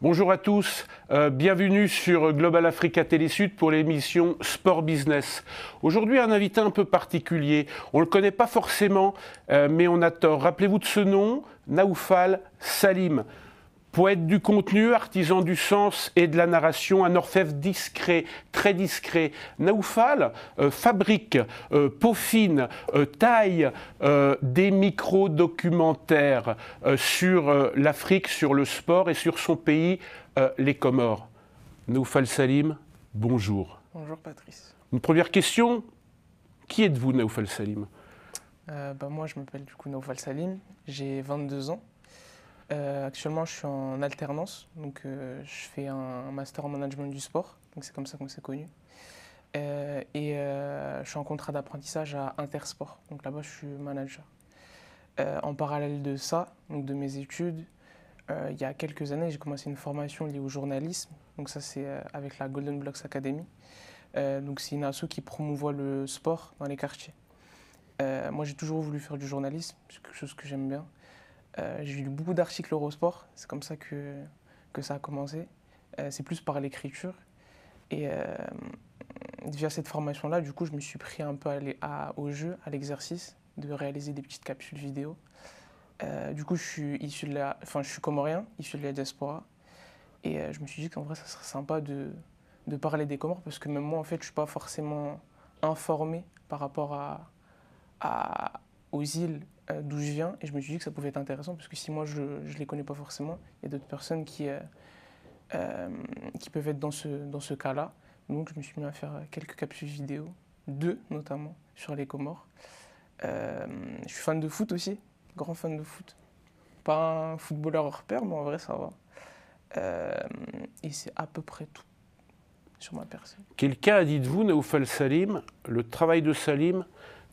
Bonjour à tous, bienvenue sur Global Africa Télésud pour l'émission Sport Business. Aujourd'hui, un invité un peu particulier. On ne le connaît pas forcément, mais on a tort. Rappelez-vous de ce nom, Naoufal Salim. Poète du contenu, artisan du sens et de la narration, un orfèvre discret, très discret. Naoufal fabrique, peaufine, taille des micro-documentaires sur l'Afrique, sur le sport et sur son pays, les Comores. Naoufal Salim, bonjour. Bonjour Patrice. Une première question, qui êtes-vous Naoufal Salim? Moi je m'appelle du coup Naoufal Salim, j'ai 22 ans. Actuellement, je suis en alternance, donc je fais un master en management du sport, donc c'est comme ça qu'on s'est connus. Je suis en contrat d'apprentissage à Intersport, donc là-bas je suis manager. En parallèle de ça, donc de mes études, il y a quelques années, j'ai commencé une formation liée au journalisme, donc ça c'est avec la Golden Blocks Academy. Donc c'est une asso qui promouvoit le sport dans les quartiers. Moi j'ai toujours voulu faire du journalisme, c'est quelque chose que j'aime bien. J'ai lu beaucoup d'articles Eurosport, c'est comme ça que ça a commencé. C'est plus par l'écriture. Et via cette formation-là, du coup, je me suis pris un peu au jeu, à l'exercice, de réaliser des petites capsules vidéo. Du coup, je suis comorien, issu de la diaspora. Et je me suis dit qu'en vrai, ça serait sympa de parler des Comores, parce que même moi, en fait, je ne suis pas forcément informé par rapport aux îles d'où je viens, et je me suis dit que ça pouvait être intéressant, parce que si moi je ne les connais pas forcément, il y a d'autres personnes qui peuvent être dans ce cas-là. Donc je me suis mis à faire quelques capsules vidéo, 2 notamment, sur les Comores. Je suis fan de foot aussi, grand fan de foot. Pas un footballeur hors pair, mais en vrai ça va. Et c'est à peu près tout sur ma personne. Quelqu'un a dit de vous, Naoufal Salim, le travail de Salim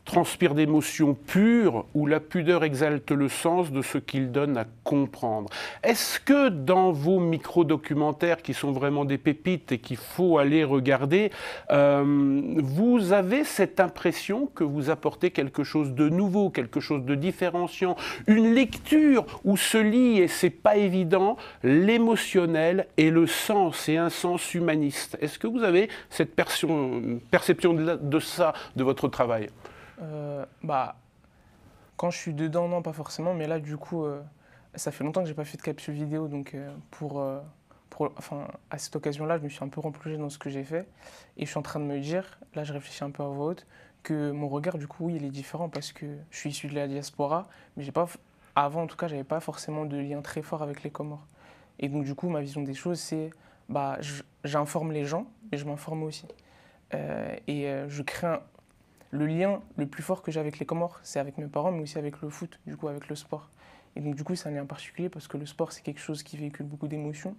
transpire d'émotions pures où la pudeur exalte le sens de ce qu'il donne à comprendre. Est-ce que dans vos micro-documentaires, qui sont vraiment des pépites et qu'il faut aller regarder, vous avez cette impression que vous apportez quelque chose de nouveau, quelque chose de différenciant, une lecture où se lie, et c'est pas évident, l'émotionnel et le sens, et un sens humaniste. Est-ce que vous avez cette perception de ça, de votre travail ? Quand je suis dedans, non, pas forcément, mais là, du coup, ça fait longtemps que j'ai pas fait de capsule vidéo, donc à cette occasion-là, je me suis un peu replongé dans ce que j'ai fait, et je suis en train de me dire, là, je réfléchis un peu à voix haute, que mon regard, du coup, oui, il est différent, parce que je suis issu de la diaspora, mais avant, en tout cas, j'avais pas forcément de lien très fort avec les Comores. Et donc, du coup, ma vision des choses, c'est, j'informe les gens, mais je m'informe aussi. Je crée le lien le plus fort que j'ai avec les Comores, c'est avec mes parents, mais aussi avec le foot, du coup avec le sport. Et donc du coup, c'est un lien particulier parce que le sport, c'est quelque chose qui véhicule beaucoup d'émotions.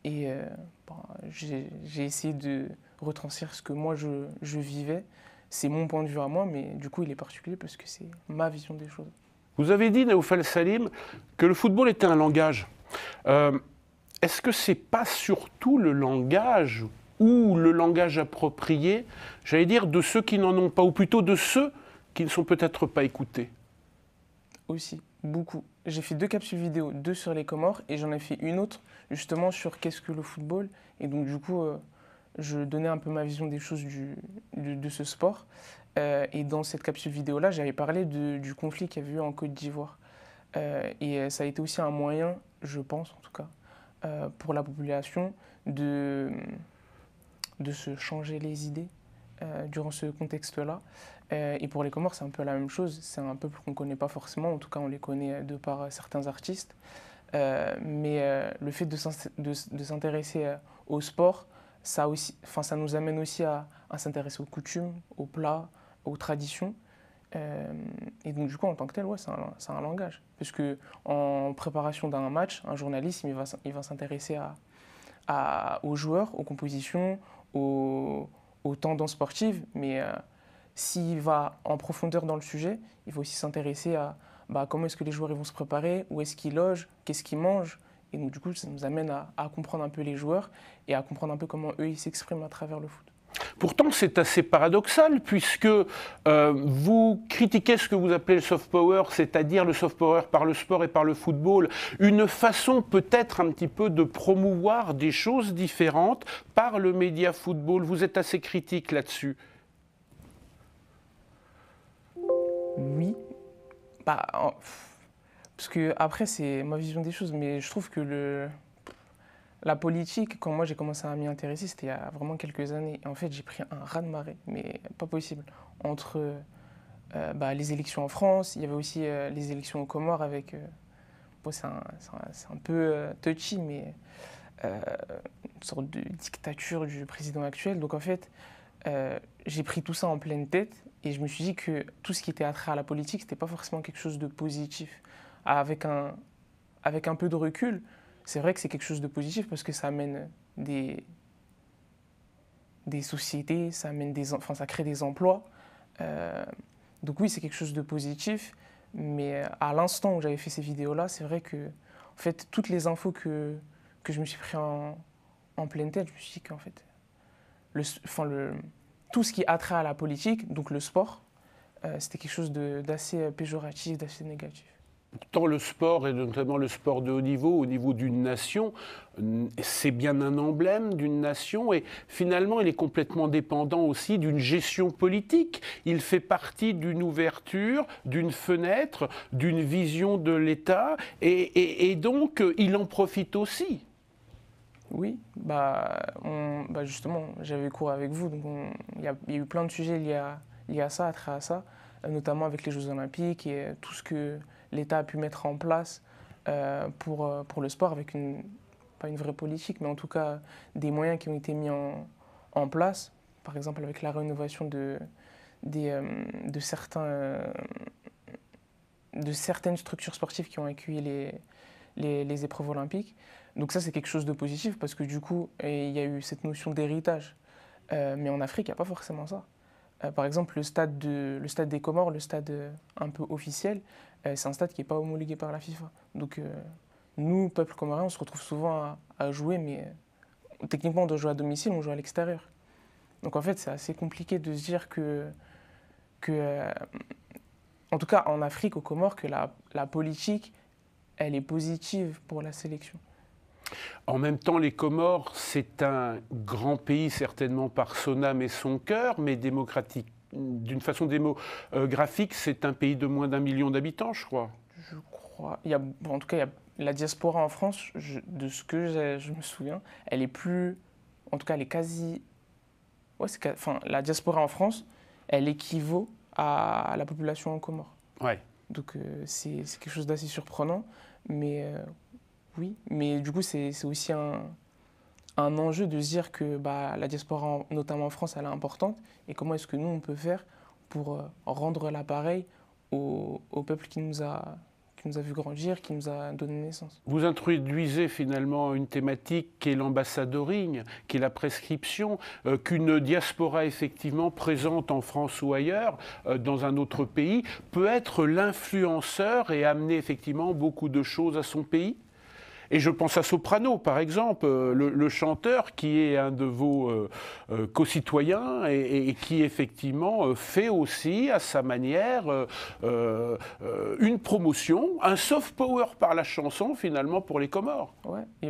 J'ai essayé de retranscrire ce que moi je vivais. C'est mon point de vue à moi, mais du coup, il est particulier parce que c'est ma vision des choses. Vous avez dit, Naoufal Salim, que le football était un langage. Est-ce que c'est pas surtout le langage ou le langage approprié, j'allais dire, de ceux qui n'en ont pas, ou plutôt de ceux qui ne sont peut-être pas écoutés? Aussi, beaucoup. J'ai fait 2 capsules vidéo, 2 sur les Comores, et j'en ai fait une autre justement sur qu'est-ce que le football. Et donc du coup, je donnais un peu ma vision des choses de ce sport. Et dans cette capsule vidéo-là, j'avais parlé du conflit qu'il y avait eu en Côte d'Ivoire. Et ça a été aussi un moyen, je pense en tout cas, pour la population de se changer les idées durant ce contexte-là. Et pour les Comores, c'est un peu la même chose. C'est un peuple qu'on ne connaît pas forcément, en tout cas on les connaît de par certains artistes. Le fait de s'intéresser au sport, ça nous amène aussi à s'intéresser aux coutumes, aux plats, aux traditions. Et donc du coup, en tant que tel, ouais, c'est un langage. Parce qu'en préparation d'un match, un journaliste, il va s'intéresser aux joueurs, aux compositions, aux tendances sportives, mais s'il va en profondeur dans le sujet, il va aussi s'intéresser à comment est-ce que les joueurs ils vont se préparer, où est-ce qu'ils logent, qu'est-ce qu'ils mangent. Et donc du coup, ça nous amène à comprendre un peu les joueurs et à comprendre un peu comment eux ils s'expriment à travers le foot. Pourtant, c'est assez paradoxal puisque vous critiquez ce que vous appelez le soft power, c'est-à-dire le soft power par le sport et par le football, une façon peut-être un petit peu de promouvoir des choses différentes par le média football. Vous êtes assez critique là-dessus. Oui, bah, parce que après c'est ma vision des choses, mais je trouve que la politique, quand moi j'ai commencé à m'y intéresser, c'était il y a vraiment quelques années. Et en fait, j'ai pris un raz-de-marée, mais pas possible, entre les élections en France, il y avait aussi les élections aux Comores avec, bon, c'est un peu touchy, mais euh, une sorte de dictature du président actuel. Donc en fait, j'ai pris tout ça en pleine tête et je me suis dit que tout ce qui était attrait à la politique, c'était pas forcément quelque chose de positif. Avec un peu de recul, c'est vrai que c'est quelque chose de positif parce que ça amène des sociétés, enfin, ça crée des emplois. Euh, donc oui, c'est quelque chose de positif, mais à l'instant où j'avais fait ces vidéos-là, c'est vrai que en fait, toutes les infos que je me suis pris en pleine tête, je me suis dit qu'en fait, tout ce qui a trait à la politique, donc le sport, c'était quelque chose d'assez péjoratif, d'assez négatif. Pourtant, le sport, et notamment le sport de haut niveau, d'une nation, c'est bien un emblème d'une nation et finalement, il est complètement dépendant aussi d'une gestion politique. Il fait partie d'une ouverture, d'une fenêtre, d'une vision de l'État et donc il en profite aussi. Oui, justement, j'avais cours avec vous, donc il y a eu plein de sujets liés à ça, à ça, notamment avec les Jeux Olympiques et tout ce que l'État a pu mettre en place pour le sport, avec pas une vraie politique, mais en tout cas des moyens qui ont été mis en place, par exemple avec la rénovation de certaines structures sportives qui ont accueilli les épreuves olympiques. Donc ça, c'est quelque chose de positif parce que du coup, il y a eu cette notion d'héritage. Mais en Afrique, il n'y a pas forcément ça. Par exemple, le stade des Comores, le stade un peu officiel, c'est un stade qui n'est pas homologué par la FIFA. Donc nous, peuple comorien, on se retrouve souvent à jouer, mais techniquement, on doit jouer à domicile, on joue à l'extérieur. Donc en fait, c'est assez compliqué de se dire que en tout cas en Afrique, aux Comores, que la politique, elle est positive pour la sélection. En même temps, les Comores, c'est un grand pays, certainement par son âme et son cœur, mais démocratique. D'une façon démographique, c'est un pays de moins d'1 million d'habitants, je crois. Je crois. En tout cas, il y a la diaspora en France, de ce que je me souviens, elle est plus. En tout cas, elle est quasi. Ouais, enfin, la diaspora en France, elle équivaut à la population en Comores. Ouais. Donc, c'est quelque chose d'assez surprenant. Mais oui. Mais du coup, c'est aussi un enjeu de se dire que la diaspora, notamment en France, elle est importante. Et comment est-ce que nous, on peut faire pour rendre l'appareil au peuple qui nous a vu grandir, qui nous a donné naissance. Vous introduisez finalement une thématique qui est l'ambassadoring, qui est la prescription, qu'une diaspora effectivement présente en France ou ailleurs, dans un autre pays, peut être l'influenceur et amener effectivement beaucoup de choses à son pays. Et je pense à Soprano, par exemple, le chanteur qui est un de vos concitoyens et qui effectivement fait aussi à sa manière une promotion, un soft power par la chanson finalement pour les Comores. Ouais, et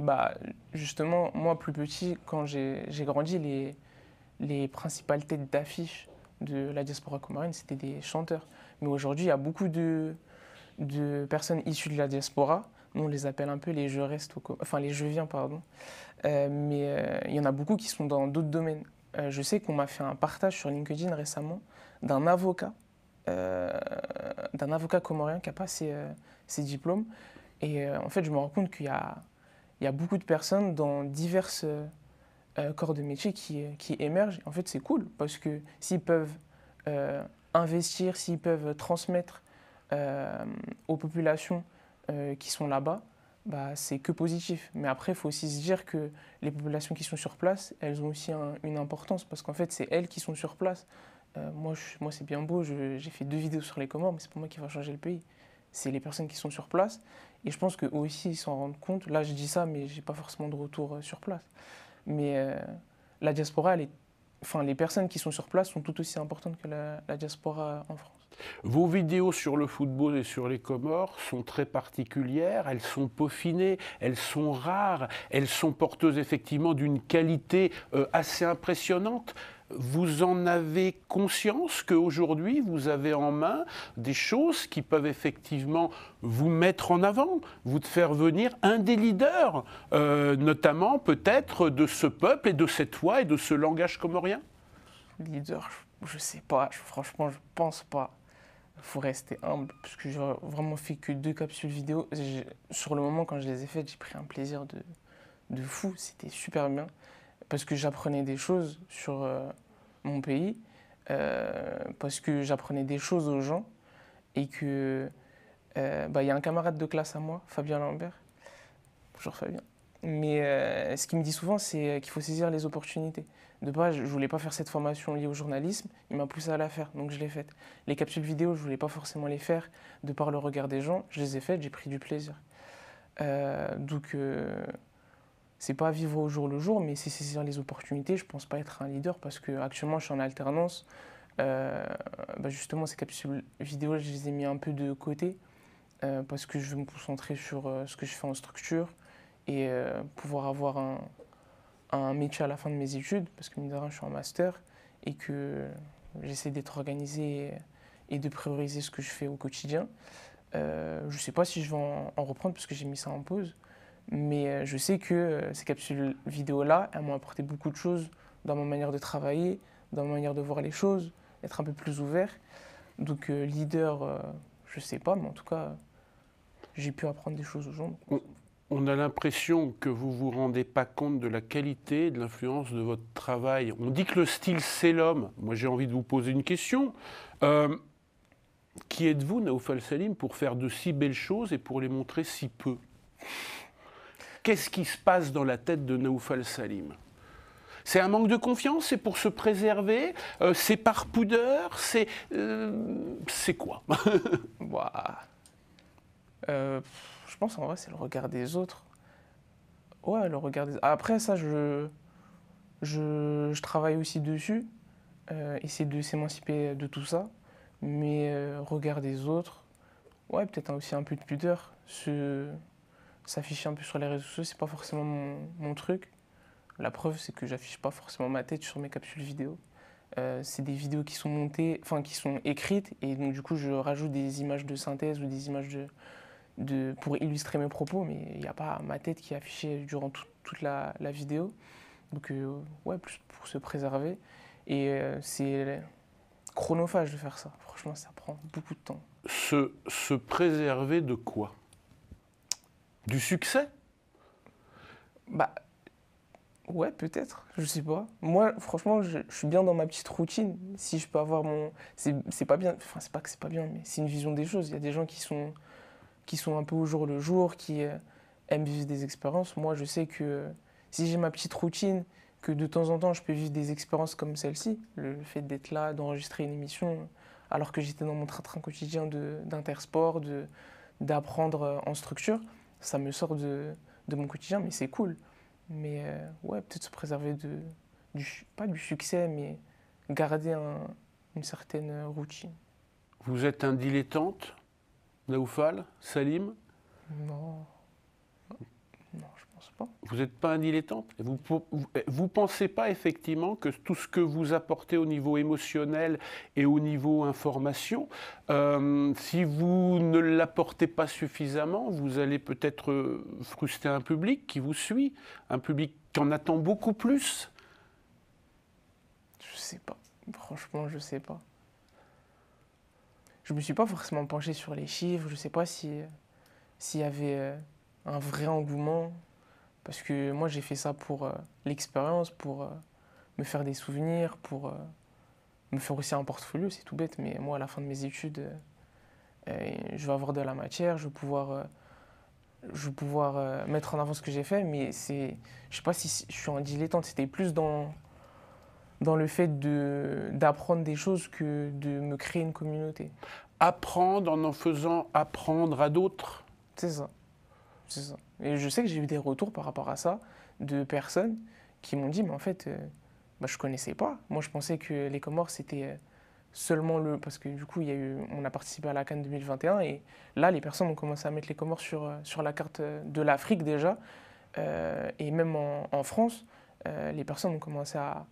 justement, moi plus petit, quand j'ai grandi, les principales têtes d'affiche de la diaspora comorienne, c'était des chanteurs. Mais aujourd'hui, il y a beaucoup de personnes issues de la diaspora. Nous, on les appelle un peu les les je viens, pardon. Mais il y en a beaucoup qui sont dans d'autres domaines. Je sais qu'on m'a fait un partage sur LinkedIn récemment d'un avocat comorien qui a passé ses diplômes. Et en fait, je me rends compte qu'il y a beaucoup de personnes dans divers corps de métier qui émergent. En fait, c'est cool parce que s'ils peuvent investir, s'ils peuvent transmettre aux populations qui sont là-bas, c'est que positif. Mais après, il faut aussi se dire que les populations qui sont sur place, elles ont aussi une importance parce qu'en fait, c'est elles qui sont sur place. Moi, c'est bien beau, j'ai fait 2 vidéos sur les Comores, mais c'est pas moi qui va changer le pays. C'est les personnes qui sont sur place. Et je pense qu'eux aussi, ils s'en rendent compte. Là, je dis ça, mais j'ai pas forcément de retour sur place. Mais la diaspora, elle est enfin, les personnes qui sont sur place sont tout aussi importantes que la diaspora en France. Vos vidéos sur le football et sur les Comores sont très particulières, elles sont peaufinées, elles sont rares, elles sont porteuses effectivement d'une qualité assez impressionnante. Vous en avez conscience qu'aujourd'hui, vous avez en main des choses qui peuvent effectivement vous mettre en avant, vous faire venir un des leaders, notamment peut-être de ce peuple et de cette voix et de ce langage comorien? Leader, je sais pas, franchement, je pense pas. Il faut rester humble, parce que j'ai vraiment fait que 2 capsules vidéo. Sur le moment, quand je les ai faites, j'ai pris un plaisir de fou, c'était super bien. Parce que j'apprenais des choses sur mon pays, parce que j'apprenais des choses aux gens, et que y a un camarade de classe à moi, Fabien Lambert, bonjour Fabien, mais ce qu'il me dit souvent, c'est qu'il faut saisir les opportunités. De base, je ne voulais pas faire cette formation liée au journalisme, il m'a poussé à la faire, donc je l'ai faite. Les capsules vidéo, je ne voulais pas forcément les faire de par le regard des gens, je les ai faites, j'ai pris du plaisir. Donc, c'est pas vivre au jour le jour, mais c'est saisir les opportunités. Je pense pas être un leader parce qu'actuellement, je suis en alternance. Justement, ces capsules vidéo, je les ai mis un peu de côté parce que je veux me concentrer sur ce que je fais en structure et pouvoir avoir un métier à la fin de mes études, parce que mine de rien, je suis en master et que j'essaie d'être organisé et de prioriser ce que je fais au quotidien. Je ne sais pas si je vais en reprendre parce que j'ai mis ça en pause, mais je sais que ces capsules vidéo-là, elles m'ont apporté beaucoup de choses dans ma manière de travailler, dans ma manière de voir les choses, d'être un peu plus ouvert. Donc leader, je ne sais pas, mais en tout cas, j'ai pu apprendre des choses aux gens. On a l'impression que vous ne vous rendez pas compte de la qualité et de l'influence de votre travail. On dit que le style, c'est l'homme. Moi, j'ai envie de vous poser une question. Qui êtes-vous, Naoufal Salim, pour faire de si belles choses et pour les montrer si peu? Qu'est-ce qui se passe dans la tête de Naoufal Salim? C'est un manque de confiance? C'est pour se préserver? C'est par pudeur? C'est quoi? Je pense en vrai c'est le regard des autres. Ouais, le regard des... Après ça, je travaille aussi dessus, essayer de s'émanciper de tout ça. Mais regard des autres, ouais, peut-être aussi un peu de pudeur. S'afficher un peu sur les réseaux sociaux, c'est pas forcément mon truc. La preuve, c'est que j'affiche pas forcément ma tête sur mes capsules vidéo. C'est des vidéos qui sont montées, enfin qui sont écrites, et donc du coup je rajoute des images de synthèse ou des images pour illustrer mes propos, mais il n'y a pas ma tête qui est affichée durant toute la vidéo. Donc ouais, plus pour se préserver. Et c'est chronophage de faire ça. Franchement, ça prend beaucoup de temps. Se préserver de quoi? Du succès? Ouais, peut-être, je sais pas. Moi, franchement, je suis bien dans ma petite routine. Si je peux avoir mon... C'est pas bien, enfin, c'est pas que c'est pas bien, mais c'est une vision des choses. Il y a des gens qui sont un peu au jour le jour, qui aiment vivre des expériences. Moi, je sais que si j'ai ma petite routine, que de temps en temps, je peux vivre des expériences comme celle-ci, le fait d'être là, d'enregistrer une émission, alors que j'étais dans mon train-train quotidien d'Intersport, d'apprendre en structure, ça me sort de mon quotidien, mais c'est cool. Mais ouais, peut-être se préserver pas du succès, mais garder une certaine routine. Vous êtes un dilettante, Naoufal Salim? Non, je pense pas. Vous n'êtes pas un dilettante? Vous pensez pas effectivement que tout ce que vous apportez au niveau émotionnel et au niveau information, si vous ne l'apportez pas suffisamment, vous allez peut-être frustrer un public qui vous suit, un public qui en attend beaucoup plus? Je sais pas. Franchement, je sais pas. Je me suis pas forcément penché sur les chiffres. Je sais pas s'il y avait un vrai engouement. Parce que moi, j'ai fait ça pour l'expérience, pour me faire des souvenirs, pour me faire aussi un portfolio, c'est tout bête. Mais moi, à la fin de mes études, je vais avoir de la matière, je vais pouvoir mettre en avant ce que j'ai fait. Mais je sais pas si je suis un dilettante, c'était plus dans le fait d'apprendre des choses que de me créer une communauté. Apprendre en faisant apprendre à d'autres? C'est ça. C'est ça. Et je sais que j'ai eu des retours par rapport à ça, de personnes qui m'ont dit, mais en fait, bah, je ne connaissais pas. Moi, je pensais que les Comores, c'était seulement le... Parce que du coup, on a participé à la CAN 2021 et là, les personnes ont commencé à mettre les Comores sur la carte de l'Afrique déjà. Et même en France, les personnes ont commencé à,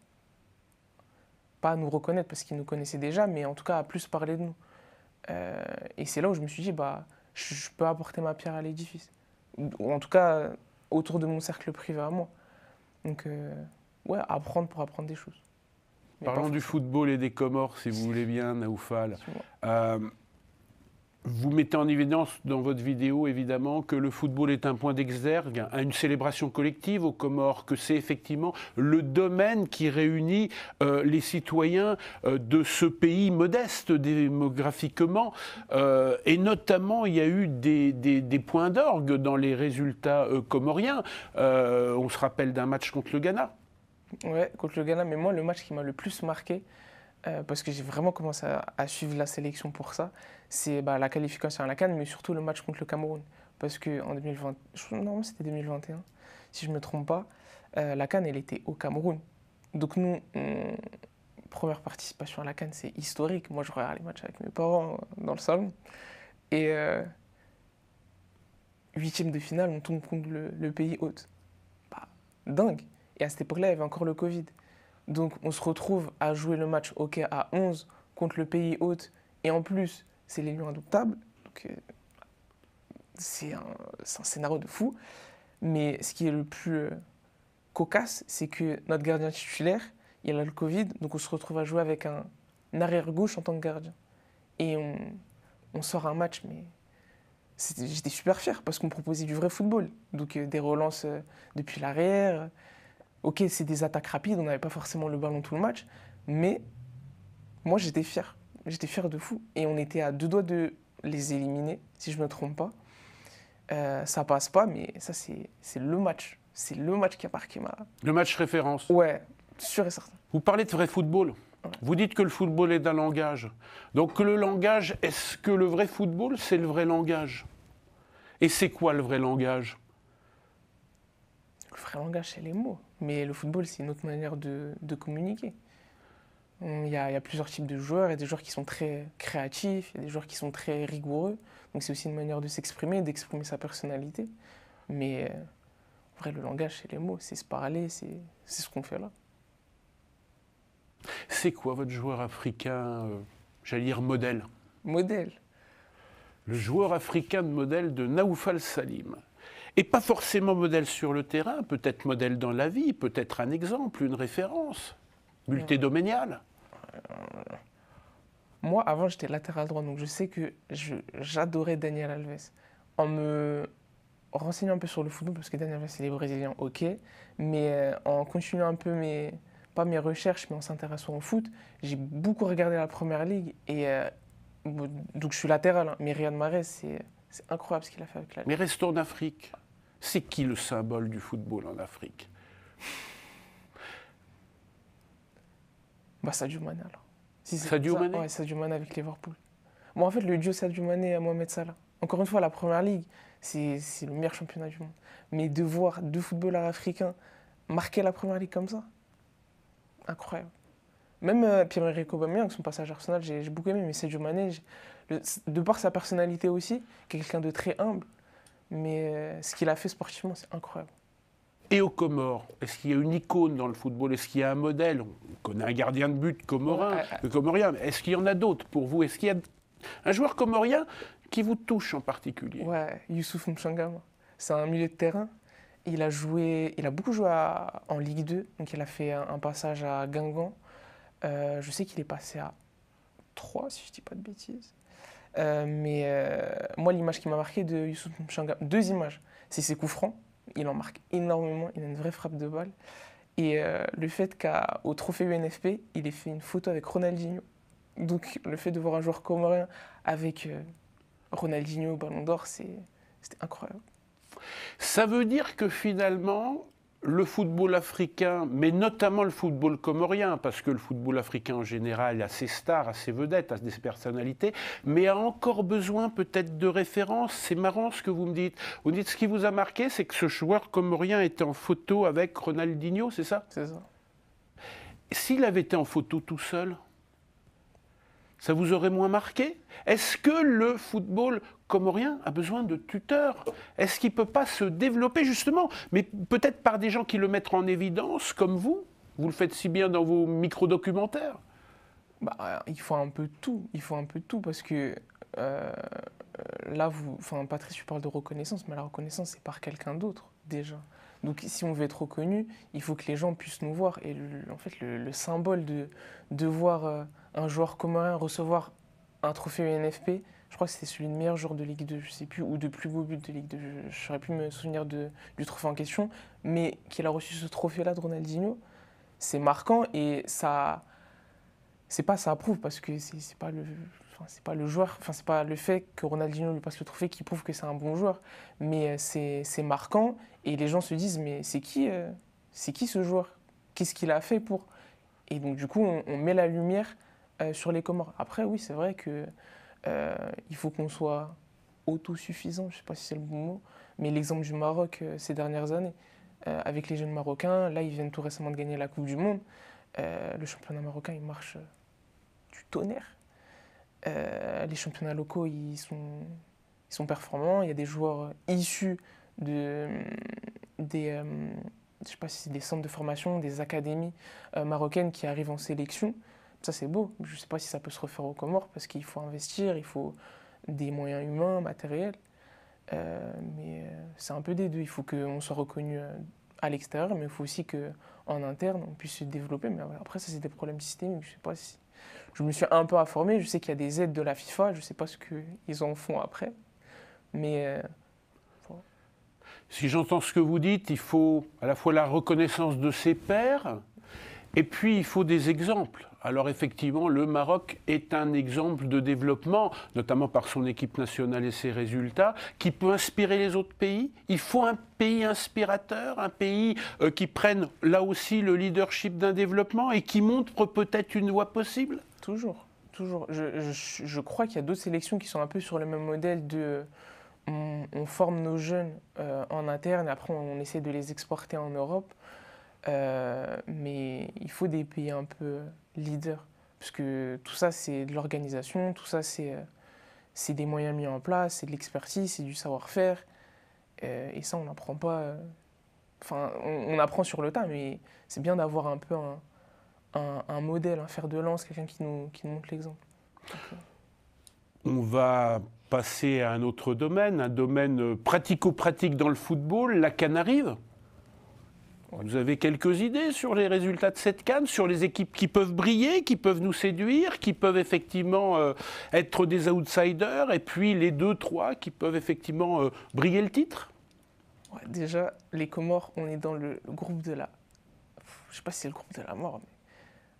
pas à nous reconnaître parce qu'ils nous connaissaient déjà, mais en tout cas à plus parler de nous. Et c'est là où je me suis dit, bah, je peux apporter ma pierre à l'édifice. Ou en tout cas, autour de mon cercle privé à moi. Donc, ouais, apprendre pour apprendre des choses. Mais Parlons du football et des Comores, si vous voulez bien, Naoufal. Vous mettez en évidence dans votre vidéo, évidemment, que le football est un point d'exergue à une célébration collective aux Comores, que c'est effectivement le domaine qui réunit les citoyens de ce pays modeste démographiquement. Et notamment, il y a eu des points d'orgue dans les résultats comoriens. On se rappelle d'un match contre le Ghana. Ouais, contre le Ghana, mais moi, le match qui m'a le plus marqué, parce que j'ai vraiment commencé à suivre la sélection pour ça, c'est la qualification à la CAN, mais surtout le match contre le Cameroun. Parce qu'en 2020, non, c'était 2021, si je ne me trompe pas, la CAN, elle était au Cameroun. Donc nous, première participation à la CAN, c'est historique. Moi, je regarde les matchs avec mes parents dans le salon. Et huitième de finale, on tombe contre le pays hôte. Bah, dingue. Et à cette époque-là, il y avait encore le Covid. Donc on se retrouve à jouer le match hockey à 11 contre le pays hôte. Et en plus, c'est les lions indomptables. Donc c'est un scénario de fou. Mais ce qui est le plus cocasse, c'est que notre gardien titulaire, il a le Covid. Donc on se retrouve à jouer avec un arrière-gauche en tant que gardien. Et on sort un match, mais j'étais super fier parce qu'on proposait du vrai football. Donc des relances depuis l'arrière. Ok, c'est des attaques rapides, on n'avait pas forcément le ballon tout le match, mais moi j'étais fier. J'étais fier de fou. Et on était à 2 doigts de les éliminer, si je ne me trompe pas. Ça passe pas, mais ça c'est le match. C'est le match qui a marqué ma... Le match référence. Ouais, sûr et certain. Vous parlez de vrai football. Ouais. Vous dites que le football est un langage. Donc le langage, est-ce que le vrai football, c'est le vrai langage? Et c'est quoi le vrai langage? Le vrai langage, c'est les mots. Mais le football, c'est une autre manière de communiquer. Il y a plusieurs types de joueurs. Il y a des joueurs qui sont très créatifs, il y a des joueurs qui sont très rigoureux. Donc c'est aussi une manière de s'exprimer, d'exprimer sa personnalité. Mais en vrai, le langage, c'est les mots, c'est se parler, c'est ce qu'on fait là. C'est quoi votre joueur africain, j'allais dire modèle? Modèle. Le joueur africain de modèle de Naoufal Salim. Et pas forcément modèle sur le terrain, peut-être modèle dans la vie, peut-être un exemple, une référence, multidoméniale. Moi, avant, j'étais latéral droit, donc je sais que j'adorais Daniel Alves. En me renseignant un peu sur le football, parce que Daniel Alves, c'est les Brésiliens, ok, mais en continuant un peu pas mes recherches, mais en s'intéressant au foot, j'ai beaucoup regardé la Première Ligue, et donc je suis latéral, hein, mais Riyad Mahrez, c'est incroyable ce qu'il a fait avec la Ligue. Mais restons en Afrique. C'est qui le symbole du football en Afrique? Sadio Mané alors. Sadio Mané? Ouais, Sadio Mané avec Liverpool. Bon, en fait, le duo Sadio Mané et Mohamed Salah. Encore une fois, la Première Ligue, c'est le meilleur championnat du monde. Mais de voir 2 footballeurs africains marquer la Première Ligue comme ça, incroyable. Même Pierre-Emerick Aubameyang, son passage à Arsenal, j'ai beaucoup aimé, mais Sadio Mané, de par sa personnalité aussi, quelqu'un de très humble, mais ce qu'il a fait sportivement, c'est incroyable. Et aux Comores, est-ce qu'il y a une icône dans le football? Est-ce qu'il y a un modèle? On connaît un gardien de but comorien, mais est-ce qu'il y en a d'autres pour vous? Est-ce qu'il y a un joueur comorien qui vous touche en particulier? Ouais, Youssouf Mchangama. C'est un milieu de terrain. Il a beaucoup joué en Ligue 2, donc il a fait un passage à Guingamp. Je sais qu'il est passé à 3, si je ne dis pas de bêtises. Moi, l'image qui m'a marqué de Youssouf Mchangama, 2 images. C'est ses coups francs. Il en marque énormément, il a une vraie frappe de balle. Et le fait qu'au trophée UNFP, il ait fait une photo avec Ronaldinho. Donc le fait de voir un joueur comorien avec Ronaldinho au Ballon d'Or, c'était incroyable. Ça veut dire que finalement, le football africain, mais notamment le football comorien, parce que le football africain en général a ses stars, a ses vedettes, a des personnalités, mais a encore besoin peut-être de références. C'est marrant ce que vous me dites. Vous dites ce qui vous a marqué, c'est que ce joueur comorien était en photo avec Ronaldinho, c'est ça? C'est ça. s'il avait été en photo tout seul, ça vous aurait moins marqué? Est-ce que le football comorien a besoin de tuteurs? Est-ce qu'il ne peut pas se développer justement, mais peut-être par des gens qui le mettent en évidence, comme vous? Vous le faites si bien dans vos micro-documentaires. Bah, il faut un peu de tout. Il faut un peu de tout parce que là, Patrice, tu parles de reconnaissance, mais la reconnaissance, c'est par quelqu'un d'autre déjà. Donc, si on veut être reconnu, il faut que les gens puissent nous voir. Et en fait, le symbole de voir un joueur comorien recevoir un trophée UNFP, je crois que c'était celui de meilleur joueur de Ligue 2, je ne sais plus, ou de plus beau but de Ligue 2, je ne saurais plus me souvenir du trophée en question, mais qu'il a reçu ce trophée-là de Ronaldinho, c'est marquant et ça approuve parce que c'est pas le joueur, c'est pas le fait que Ronaldinho lui passe le trophée qui prouve que c'est un bon joueur, mais c'est marquant et les gens se disent mais c'est qui ce joueur? Qu'est-ce qu'il a fait pour? Et donc du coup on met la lumière sur les Comores. Après oui c'est vrai que il faut qu'on soit autosuffisant, je sais pas si c'est le bon mot, mais l'exemple du Maroc ces dernières années, avec les jeunes Marocains, là ils viennent tout récemment de gagner la Coupe du Monde, le championnat marocain il marche du tonnerre. Les championnats locaux ils sont performants, il y a des joueurs issus je sais pas si c'est des centres de formation, des académies marocaines qui arrivent en sélection. Ça c'est beau, je ne sais pas si ça peut se refaire aux Comores parce qu'il faut investir, il faut des moyens humains, matériels, mais c'est un peu des deux. Il faut qu'on soit reconnu à l'extérieur, mais il faut aussi qu'en interne on puisse se développer. Mais après ça c'est des problèmes systémiques, je sais pas si... Je me suis un peu informé, je sais qu'il y a des aides de la FIFA, je ne sais pas ce qu'ils en font après, mais... Voilà. Si j'entends ce que vous dites, il faut à la fois la reconnaissance de ses pairs, et puis il faut des exemples. Alors effectivement, le Maroc est un exemple de développement, notamment par son équipe nationale et ses résultats, qui peut inspirer les autres pays. Il faut un pays inspirateur, un pays qui prenne là aussi le leadership d'un développement et qui montre peut-être une voie possible. Toujours, toujours. Je crois qu'il y a d'autres sélections qui sont un peu sur le même modèle de... On forme nos jeunes en interne et après on essaie de les exporter en Europe. Mais il faut des pays un peu leaders. Parce que tout ça, c'est de l'organisation, tout ça, c'est des moyens mis en place, c'est de l'expertise, c'est du savoir-faire. Et ça, on n'apprend pas... on apprend sur le tas, mais c'est bien d'avoir un peu un modèle, un fer de lance, quelqu'un qui nous montre l'exemple. On va passer à un autre domaine, un domaine pratico-pratique dans le football, la CAN arrive. Vous avez quelques idées sur les résultats de cette CAN, sur les équipes qui peuvent briller, qui peuvent nous séduire, qui peuvent effectivement être des outsiders, et puis les 2-3 qui peuvent effectivement briller le titre? Ouais, déjà, les Comores, on est dans le groupe de la... Je sais pas si c'est le groupe de la mort,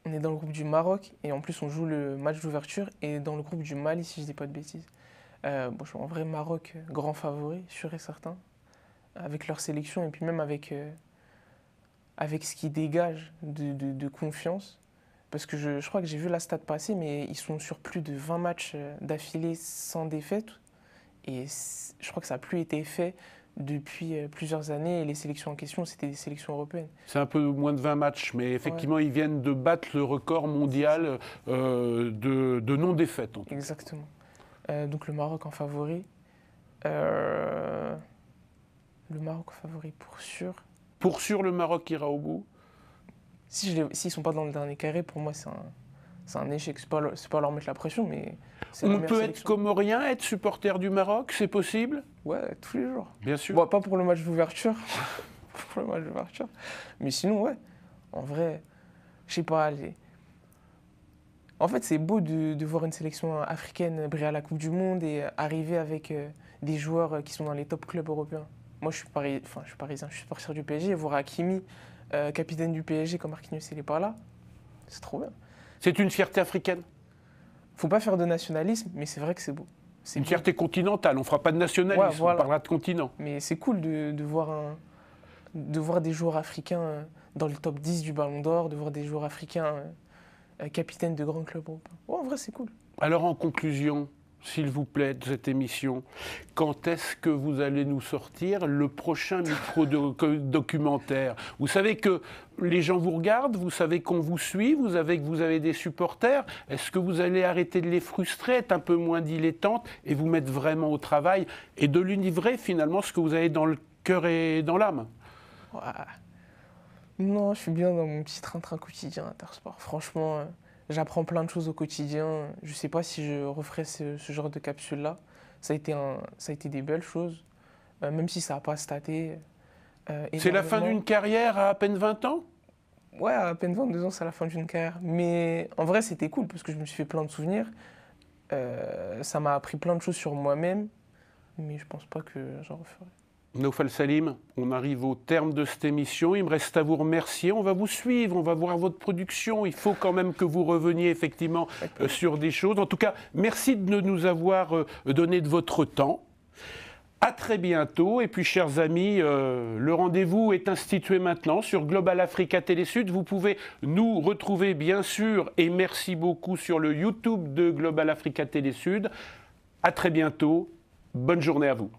mais on est dans le groupe du Maroc, et en plus on joue le match d'ouverture, et dans le groupe du Mali, si je dis pas de bêtises. Je suis en vrai Maroc, grand favori, sûr et certain, avec leur sélection, et puis même avec ce qu'ils dégagent de confiance. Parce que je crois que j'ai vu la stat passer, mais ils sont sur plus de 20 matchs d'affilée sans défaite. Et je crois que ça n'a plus été fait depuis plusieurs années. Et les sélections en question, c'était des sélections européennes. C'est un peu moins de 20 matchs, mais effectivement, ouais. Ils viennent de battre le record mondial de non-défaite. Exactement. Donc le Maroc en favori. Le Maroc en favori pour sûr. Pour sûr, le Maroc ira au bout? S'ils ne sont pas dans le dernier carré, pour moi, c'est un échec. C'est pas leur mettre la pression, mais c'est la On peut être comorien, être supporter du Maroc, c'est possible? Ouais, tous les jours. Bien sûr. Bon, pas pour le match d'ouverture. Pour le match d'ouverture. Mais sinon, ouais. En vrai, je sais pas. En fait, c'est beau de voir une sélection africaine briller à la Coupe du Monde et arriver avec des joueurs qui sont dans les top clubs européens. Moi, je suis parisien, je suis supporter du PSG. Voir Hakimi, capitaine du PSG, comme Marquinhos, il n'est pas là, c'est trop bien. C'est une fierté africaine? Faut pas faire de nationalisme, mais c'est vrai que c'est beau. C'est une fierté continentale, on ne fera pas de nationalisme, ouais, voilà. On parlera de continent. Mais c'est cool de voir des joueurs africains dans le top 10 du Ballon d'Or, de voir des joueurs africains capitaines de grands clubs européens. Ouais, en vrai, c'est cool. Alors, en conclusion, s'il vous plaît, de cette émission. Quand est-ce que vous allez nous sortir le prochain micro-documentaire? Vous savez que les gens vous regardent, vous savez qu'on vous suit, vous savez que vous avez des supporters. Est-ce que vous allez arrêter de les frustrer, être un peu moins dilettante et vous mettre vraiment au travail et de lui livrer finalement ce que vous avez dans le cœur et dans l'âme? Ouais. Non, je suis bien dans mon petit train-train quotidien Intersport. Franchement, j'apprends plein de choses au quotidien. Je ne sais pas si je referai ce genre de capsule-là. Ça a été des belles choses, même si ça n'a pas staté. C'est la fin d'une carrière à peine 20 ans? Ouais, à peine 22 ans, c'est la fin d'une carrière. Mais en vrai, c'était cool parce que je me suis fait plein de souvenirs. Ça m'a appris plein de choses sur moi-même, mais je pense pas que j'en referai. Naoufal Salim, on arrive au terme de cette émission. Il me reste à vous remercier. On va vous suivre, on va voir votre production. Il faut quand même que vous reveniez effectivement sur des choses. En tout cas, merci de nous avoir donné de votre temps. À très bientôt. Et puis, chers amis, le rendez-vous est institué maintenant sur Global Africa Télésud. Vous pouvez nous retrouver, bien sûr, et merci beaucoup, sur le YouTube de Global Africa Télésud. À très bientôt. Bonne journée à vous.